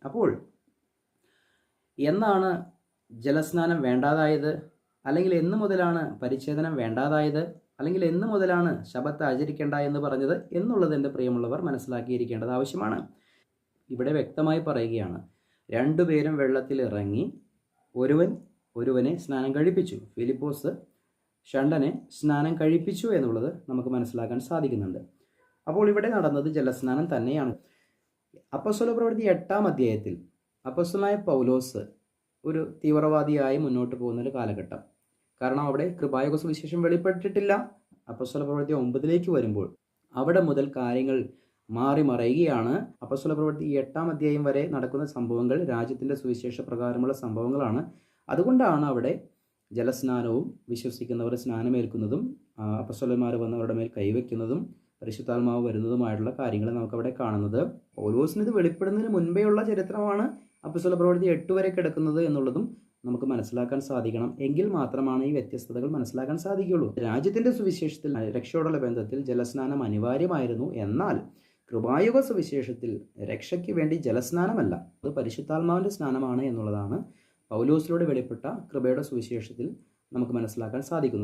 അപ്പോൾ എന്നാണ് ജലസ്നാനം വേണ്ടാതായത്, അല്ലെങ്കിൽ എന്ന് മുതലാണ് പരിച്ഛേദനം വേണ്ടാതായത്, അല്ലെങ്കിൽ എന്ന് മുതലാണ് ശബത്ത് ആചരിക്കേണ്ട എന്ന് പറഞ്ഞത് എന്നുള്ളത് എൻ്റെ പ്രിയമുള്ളവർ മനസ്സിലാക്കിയിരിക്കേണ്ടത് ആവശ്യമാണ്. ഇവിടെ വ്യക്തമായി പറയുകയാണ്, രണ്ടുപേരും വെള്ളത്തിൽ ഇറങ്ങി ഒരുവനെ സ്നാനം കഴിപ്പിച്ചു. ഫിലിപ്പോസ് ഷണ്ടനെ സ്നാനം കഴിപ്പിച്ചു എന്നുള്ളത് നമുക്ക് മനസ്സിലാക്കാൻ സാധിക്കുന്നുണ്ട്. അപ്പോൾ ഇവിടെ നടന്നത് ജലസ്നാനം തന്നെയാണ്. അപ്പോസ്തല പ്രവൃത്തി 8-ാം അധ്യായത്തിൽ അപ്പോസ്തലനായ പൗലോസ് ഒരു തീവ്രവാദിയായി മുന്നോട്ട് പോകുന്ന ഒരു കാലഘട്ടം. കാരണം അവിടെ കൃപായുഗ സുവിശേഷം വെളിപ്പെട്ടിട്ടില്ല. അപ്പോസ്തല പ്രവൃത്തി 9-ലേക്ക് വരുമ്പോൾ അവിടെ മുതൽ കാര്യങ്ങൾ മാറി മറയുകയാണ്. അപ്പോസ്തല പ്രവൃത്തി 8-ാം അധ്യായം വരെ നടക്കുന്ന സംഭവങ്ങൾ രാജ്യത്തിൻ്റെ സുവിശേഷ പ്രകാരമുള്ള സംഭവങ്ങളാണ്. അതുകൊണ്ടാണ് അവിടെ ജലസ്നാനവും വിശ്വസിക്കുന്നവർ സ്നാനമേൽക്കുന്നതും അപ്പോസ്തലന്മാർ വന്നവരുടെ മേൽ കൈവയ്ക്കുന്നതും പരിശുദ്ധാത്മാവ് വരുന്നതുമായിട്ടുള്ള കാര്യങ്ങൾ നമുക്കവിടെ കാണുന്നത്. പൗലോസിന് ഇത് വെളിപ്പെടുന്നതിന് മുൻപേയുള്ള ചരിത്രമാണ് അപ്പോസ്തല പ്രവൃത്തി 8 വരെ കിടക്കുന്നത് എന്നുള്ളതും നമുക്ക് മനസ്സിലാക്കാൻ സാധിക്കണം. എങ്കിൽ മാത്രമാണ് ഈ വ്യത്യസ്തതകൾ മനസ്സിലാക്കാൻ സാധിക്കുകയുള്ളൂ. രാജ്യത്തിൻ്റെ സുവിശേഷത്തിൽ രക്ഷയോടുള്ള ബന്ധത്തിൽ ജലസ്നാനം അനിവാര്യമായിരുന്നു. എന്നാൽ കൃപായുഗ സുവിശേഷത്തിൽ രക്ഷയ്ക്ക് വേണ്ടി ജലസ്നാനമല്ല, അത് പരിശുദ്ധാത്മാവിൻ്റെ സ്നാനമാണ് എന്നുള്ളതാണ് പൗലോസിലൂടെ വെളിപ്പെട്ട കൃപയുടെ സുവിശേഷത്തിൽ നമുക്ക് മനസ്സിലാക്കാൻ സാധിക്കുന്നത്.